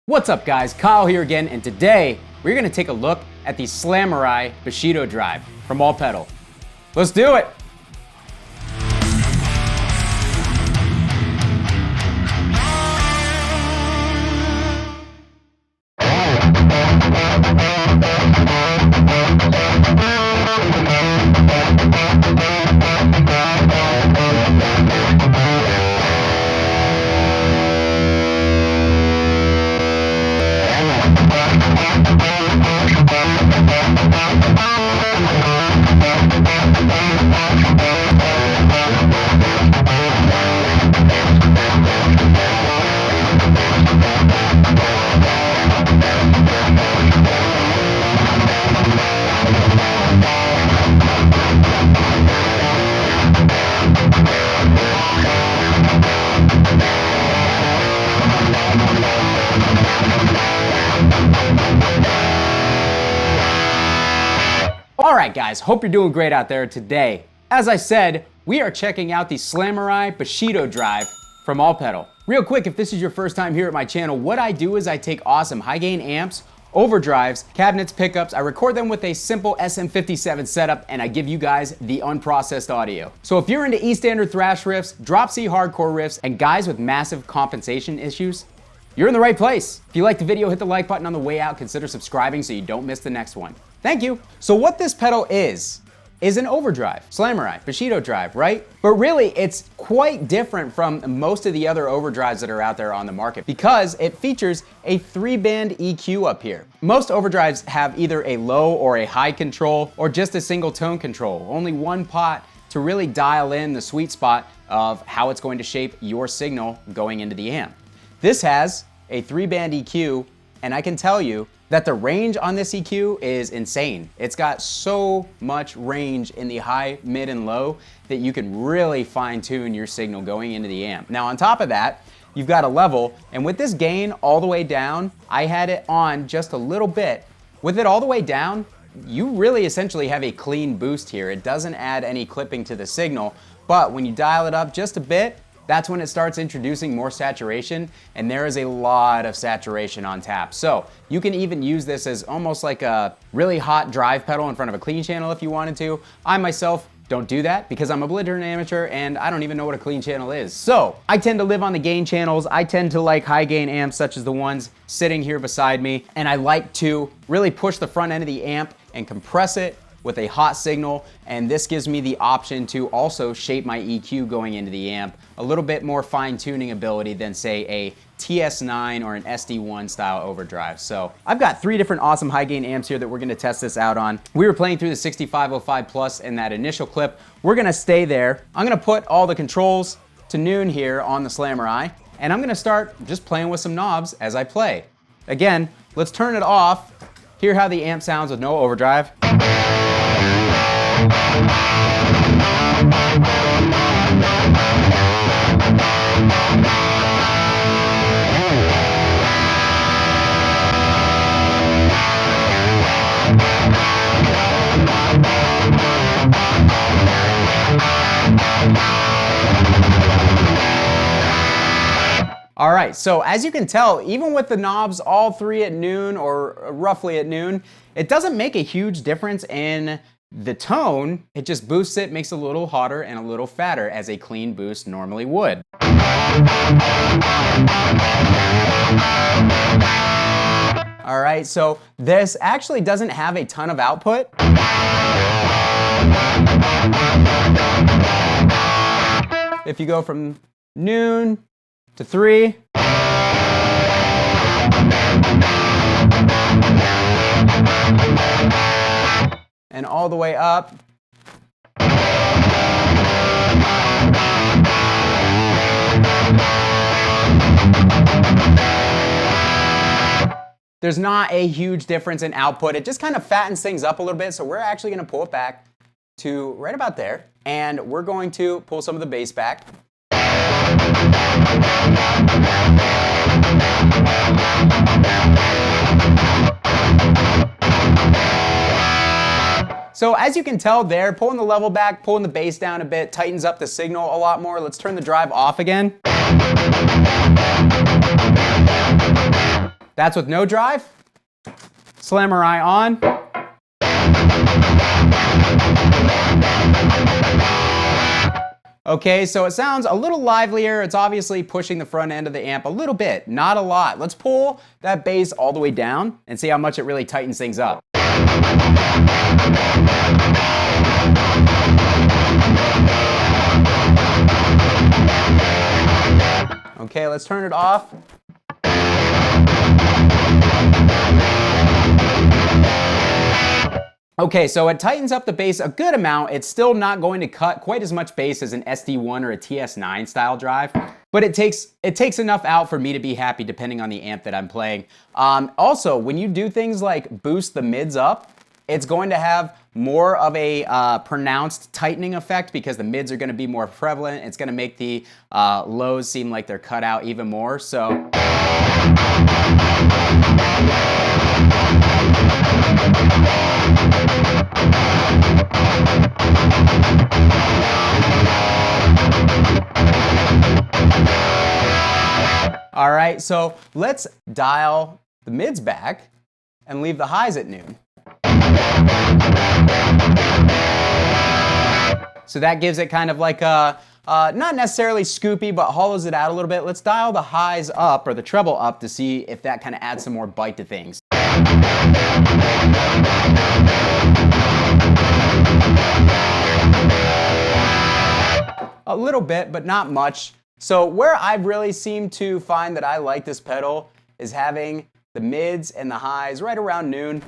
What's up guys, Kyle here again, and today we're gonna take a look at the SLAMURAI Bushido drive from All Pedal. Let's do it! Alright guys, hope you're doing great out there today. As I said, we are checking out the SLAMURAI Bushido drive from All Pedal. Real quick, if this is your first time here at my channel, what I do is I take awesome high gain amps, overdrives, cabinets, pickups, I record them with a simple SM57 setup, and I give you guys the unprocessed audio. So if you're into E standard thrash riffs, drop C hardcore riffs, and guys with massive compensation issues, you're in the right place. If you liked the video, hit the like button on the way out, consider subscribing so you don't miss the next one. Thank you. So what this pedal is an overdrive, SLAMURAI Bushido drive, right? But really, it's quite different from most of the other overdrives that are out there on the market because it features a 3-band EQ up here. Most overdrives have either a low or a high control or just a single tone control, only one pot to really dial in the sweet spot of how it's going to shape your signal going into the amp. This has a 3-band EQ, and I can tell you that the range on this EQ is insane. It's got so much range in the high, mid, and low that you can really fine tune your signal going into the amp. Now on top of that, you've got a level, and with this gain all the way down, I had it on just a little bit. With it all the way down, you really essentially have a clean boost here. It doesn't add any clipping to the signal, but when you dial it up just a bit, that's when it starts introducing more saturation, and there is a lot of saturation on tap. So you can even use this as almost like a really hot drive pedal in front of a clean channel if you wanted to. I myself don't do that because I'm a belligerent amateur and I don't even know what a clean channel is. So I tend to live on the gain channels. I tend to like high gain amps such as the ones sitting here beside me, and I like to really push the front end of the amp and compress it with a hot signal, and this gives me the option to also shape my EQ going into the amp, a little bit more fine-tuning ability than say a TS9 or an SD1 style overdrive. So I've got 3 different awesome high gain amps here that we're gonna test this out on. We were playing through the 6505 Plus in that initial clip. We're gonna stay there. I'm gonna put all the controls to noon here on the SLAMURAI, and I'm gonna start just playing with some knobs as I play. Again, let's turn it off, hear how the amp sounds with no overdrive. All right, so as you can tell, even with the knobs all 3 at noon or roughly at noon, it doesn't make a huge difference in the tone. It just boosts it, makes it a little hotter and a little fatter as a clean boost normally would. All right, so this actually doesn't have a ton of output. If you go from noon to 3. And all the way up. There's not a huge difference in output. It just kind of fattens things up a little bit. So we're actually gonna pull it back to right about there. And we're going to pull some of the bass back. So as you can tell there, pulling the level back, pulling the bass down a bit, tightens up the signal a lot more. Let's turn the drive off again. That's with no drive. SLAMURAI on. Okay, so it sounds a little livelier. It's obviously pushing the front end of the amp a little bit, not a lot. Let's pull that bass all the way down and see how much it really tightens things up. Okay, let's turn it off. Okay, so it tightens up the bass a good amount. It's still not going to cut quite as much bass as an SD1 or a TS9 style drive, but it takes enough out for me to be happy depending on the amp that I'm playing. Also, when you do things like boost the mids up, it's going to have more of a pronounced tightening effect because the mids are going to be more prevalent. It's going to make the lows seem like they're cut out even more. So. All right, so let's dial the mids back and leave the highs at noon. So that gives it kind of like a, not necessarily scoopy, but hollows it out a little bit. Let's dial the highs up, or the treble up, to see if that kind of adds some more bite to things. A little bit, but not much. So where I really seem to find that I like this pedal is having the mids and the highs right around noon.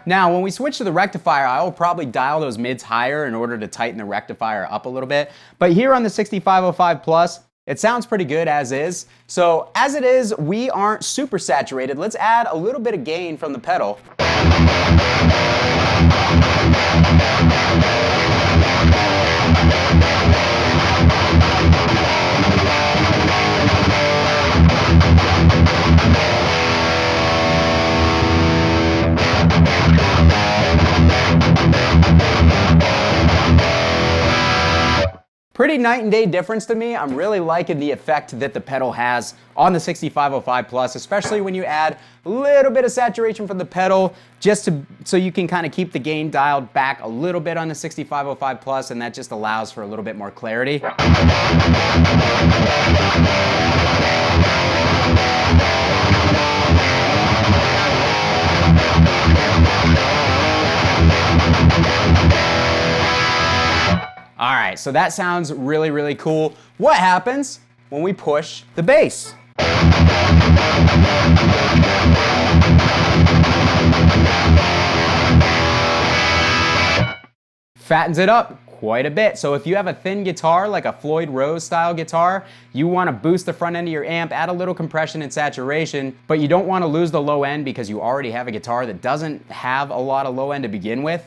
Now, when we switch to the rectifier, I will probably dial those mids higher in order to tighten the rectifier up a little bit. But here on the 6505 Plus, it sounds pretty good as is. So as it is, we aren't super saturated. Let's add a little bit of gain from the pedal. Pretty night and day difference to me. I'm really liking the effect that the pedal has on the 6505 Plus, especially when you add a little bit of saturation from the pedal, so you can kind of keep the gain dialed back a little bit on the 6505 Plus, and that just allows for a little bit more clarity. All right, so that sounds really, really cool. What happens when we push the bass? Fattens it up quite a bit. So if you have a thin guitar, like a Floyd Rose style guitar, you want to boost the front end of your amp, add a little compression and saturation, but you don't want to lose the low end because you already have a guitar that doesn't have a lot of low end to begin with.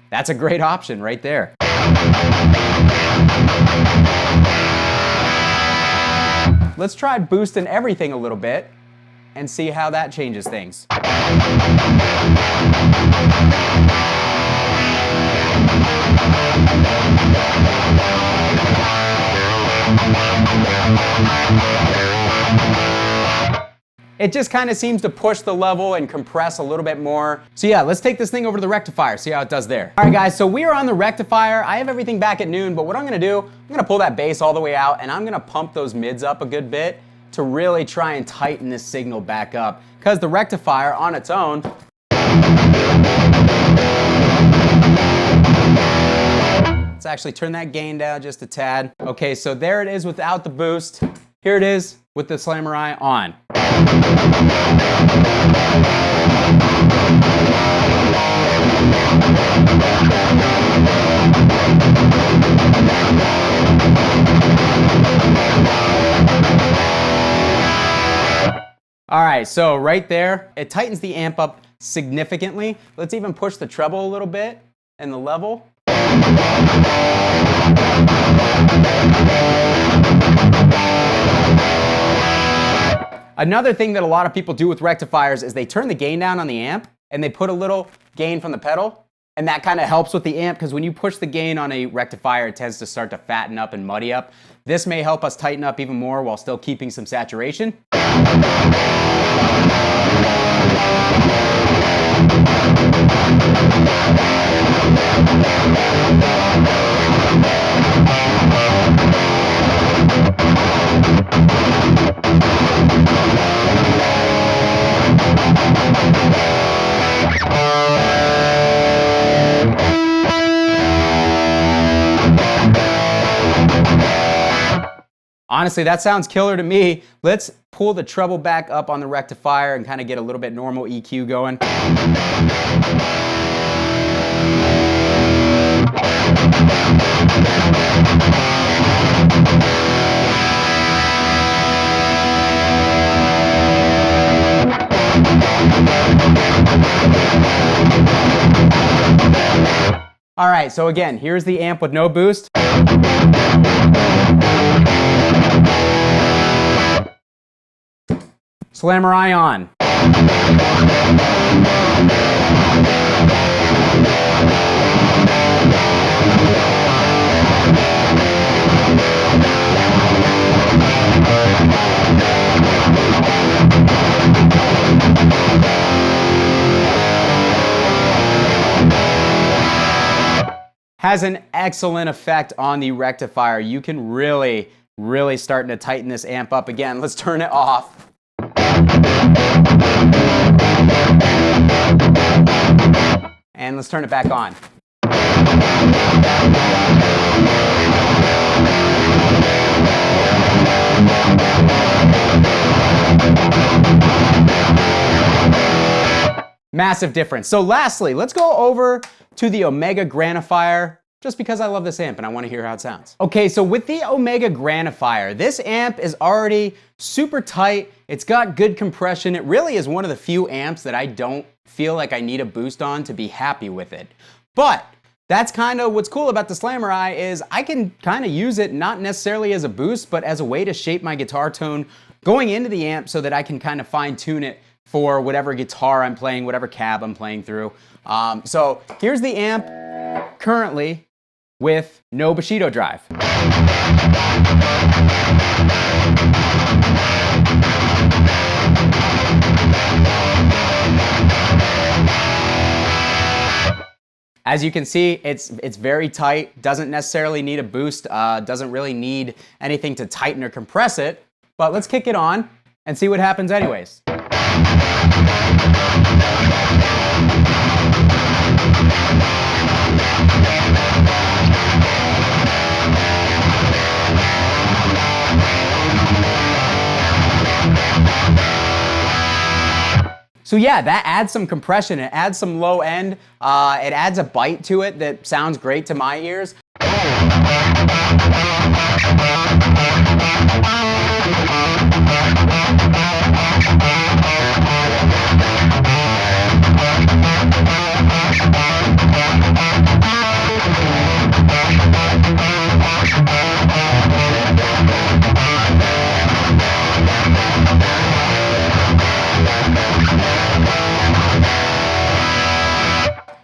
That's a great option right there. Let's try boosting everything a little bit and see how that changes things. It just kind of seems to push the level and compress a little bit more. So yeah, let's take this thing over to the rectifier, see how it does there. All right guys, so we are on the rectifier. I have everything back at noon, but what I'm gonna do, I'm gonna pull that bass all the way out and I'm gonna pump those mids up a good bit to really try and tighten this signal back up. Because the rectifier on its own, let's actually turn that gain down just a tad. Okay, so there it is without the boost. Here it is with the SLAMURAI on. All right, so right there, it tightens the amp up significantly. Let's even push the treble a little bit and the level. Another thing that a lot of people do with rectifiers is they turn the gain down on the amp and they put a little gain from the pedal. And that kind of helps with the amp because when you push the gain on a rectifier, it tends to start to fatten up and muddy up. This may help us tighten up even more while still keeping some saturation. Honestly, that sounds killer to me. Let's pull the treble back up on the rectifier and kind of get a little bit normal EQ going. All right, so again, here's the amp with no boost. SLAMURAI on. Has an excellent effect on the rectifier. You can really starting to tighten this amp up. Again, let's turn it off. And let's turn it back on. Massive difference. So lastly, let's go over to the Omega Granifier, just because I love this amp and I want to hear how it sounds. Okay, so with the Omega Granifier, this amp is already super tight. It's got good compression. It really is one of the few amps that I don't feel like I need a boost on to be happy with it. But that's kind of what's cool about the SLAMURAI is I can kind of use it not necessarily as a boost, but as a way to shape my guitar tone going into the amp so that I can kind of fine tune it for whatever guitar I'm playing, whatever cab I'm playing through. So here's the amp currently with no Bushido drive. As you can see, it's very tight, doesn't necessarily need a boost, doesn't really need anything to tighten or compress it, but let's kick it on and see what happens anyways. So yeah, that adds some compression, it adds some low end, it adds a bite to it that sounds great to my ears.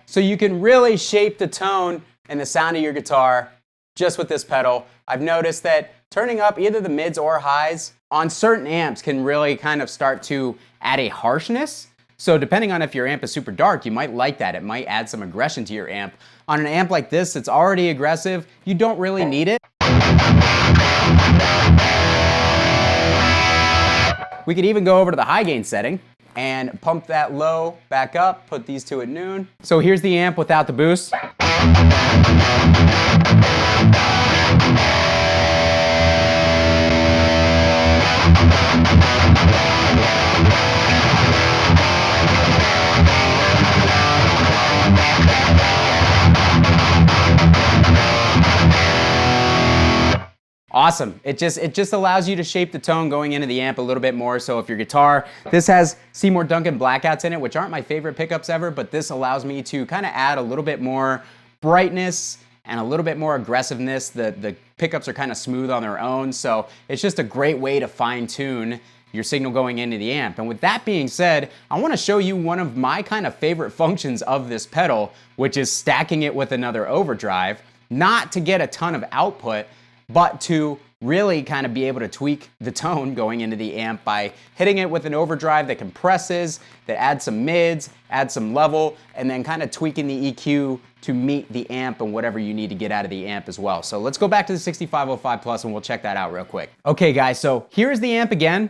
So you can really shape the tone and the sound of your guitar just with this pedal. I've noticed that turning up either the mids or highs on certain amps can really kind of start to add a harshness. So depending on if your amp is super dark, you might like that. It might add some aggression to your amp. On an amp like this that's already aggressive, you don't really need it. We could even go over to the high gain setting and pump that low back up, put these two at noon. So here's the amp without the boost. Awesome. It just allows you to shape the tone going into the amp a little bit more. So if your guitar, this has Seymour Duncan blackouts in it, which aren't my favorite pickups ever, but this allows me to kind of add a little bit more brightness and a little bit more aggressiveness. The pickups are kind of smooth on their own, so it's just a great way to fine tune your signal going into the amp. And with that being said, I want to show you one of my kind of favorite functions of this pedal, which is stacking it with another overdrive, not to get a ton of output, but to really kind of be able to tweak the tone going into the amp by hitting it with an overdrive that compresses, that adds some mids, adds some level, and then kind of tweaking the EQ to meet the amp and whatever you need to get out of the amp as well. So let's go back to the 6505 Plus and we'll check that out real quick. Okay guys, so here's the amp again.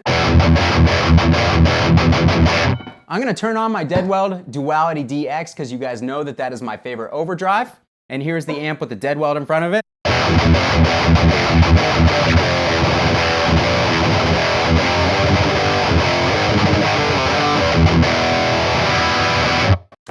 I'm gonna turn on my Deadweld Duality DX because you guys know that that is my favorite overdrive. And here's the amp with the Deadweld in front of it.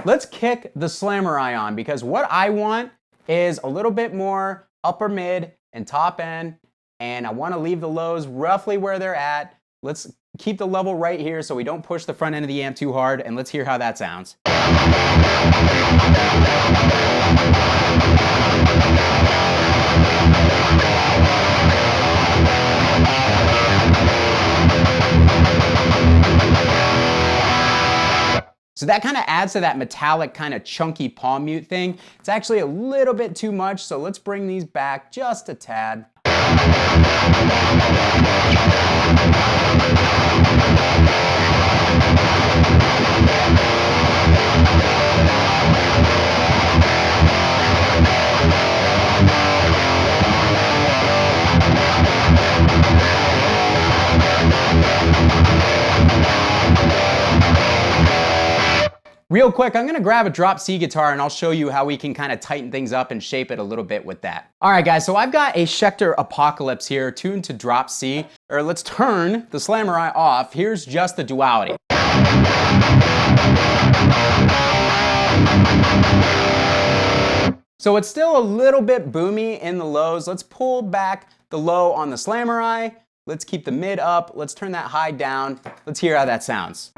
Let's kick the SLAMURAI on, because what I want is a little bit more upper mid and top end, and I want to leave the lows roughly where they're at. Let's keep the level right here so we don't push the front end of the amp too hard, and let's hear how that sounds. So that kind of adds to that metallic kind of chunky palm mute thing. It's actually a little bit too much, so let's bring these back just a tad. Real quick, I'm gonna grab a drop C guitar and I'll show you how we can kind of tighten things up and shape it a little bit with that. All right guys, so I've got a Schecter Apocalypse here tuned to drop C, or let's turn the SLAMURAI off. Here's just the duality. So it's still a little bit boomy in the lows. Let's pull back the low on the SLAMURAI. Let's keep the mid up. Let's turn that high down. Let's hear how that sounds.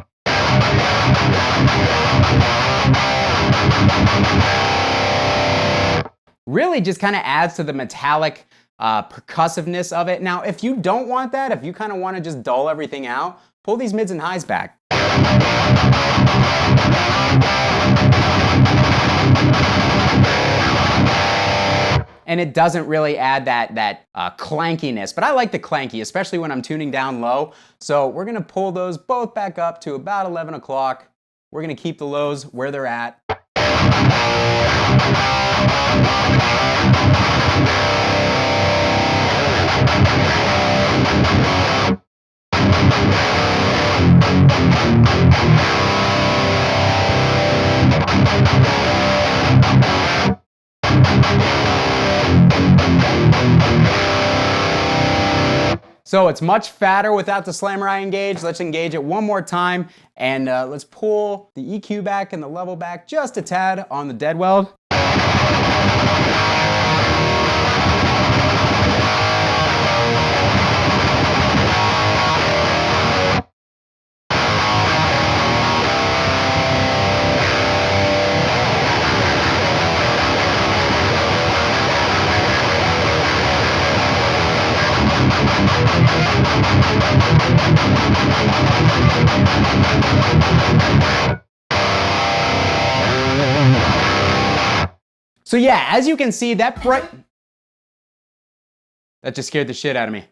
Really just kind of adds to the metallic percussiveness of it. Now, if you don't want that, if you kind of want to just dull everything out, pull these mids and highs back. And it doesn't really add that clankiness, but I like the clanky, especially when I'm tuning down low. So we're gonna pull those both back up to about 11 o'clock. We're gonna keep the lows where they're at. So it's much fatter without the SLAMURAI engaged. Let's engage it one more time, and let's pull the EQ back and the level back just a tad on the Deadweld. So yeah, as you can see, that just scared the shit out of me.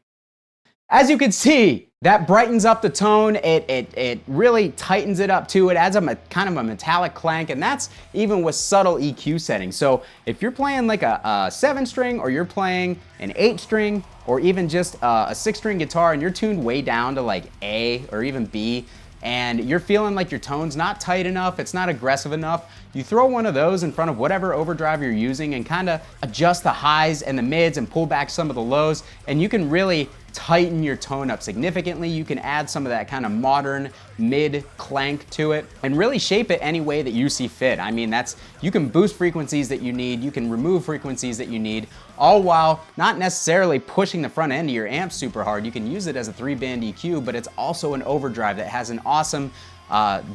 As you can see, that brightens up the tone. It really tightens it up too. It adds a kind of a metallic clank, and that's even with subtle EQ settings. So if you're playing like a 7-string, or you're playing an 8-string, or even just a 6-string guitar, and you're tuned way down to like A or even B, and you're feeling like your tone's not tight enough, it's not aggressive enough, you throw one of those in front of whatever overdrive you're using and kind of adjust the highs and the mids and pull back some of the lows, and you can really tighten your tone up significantly. You can add some of that kind of modern mid clank to it and really shape it any way that you see fit. I mean, you can boost frequencies that you need, you can remove frequencies that you need, all while not necessarily pushing the front end of your amp super hard. You can use it as a 3-band EQ, but it's also an overdrive that has an awesome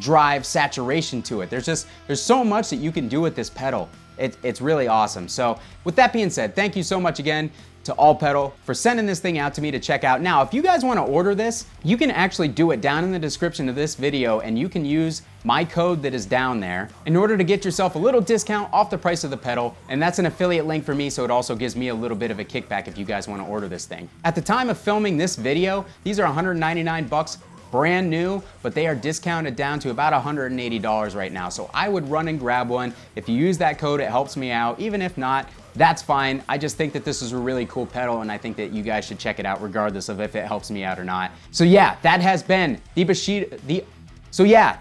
drive saturation to it. There's so much that you can do with this pedal. It's really awesome. So with that being said, thank you so much again. to All Pedal for sending this thing out to me to check out. Now, if you guys want to order this, you can actually do it down in the description of this video, and you can use my code that is down there in order to get yourself a little discount off the price of the pedal, and that's an affiliate link for me, so it also gives me a little bit of a kickback if you guys want to order this thing. At the time of filming this video, these are 199 bucks brand new, but they are discounted down to about $180 right now. So I would run and grab one. If you use that code, it helps me out. Even if not, that's fine. I just think that this is a really cool pedal, and I think that you guys should check it out regardless of if it helps me out or not. So yeah, that has been the Bushido,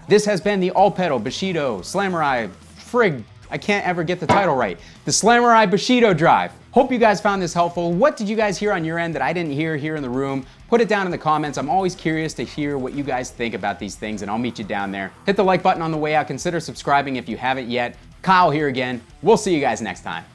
this has been the All Pedal Bushido SLAMURAI I can't ever get the title right. The SLAMURAI Bushido drive. Hope you guys found this helpful. What did you guys hear on your end that I didn't hear here in the room? Put it down in the comments. I'm always curious to hear what you guys think about these things, and I'll meet you down there. Hit the like button on the way out. Consider subscribing if you haven't yet. Kyle here again. We'll see you guys next time.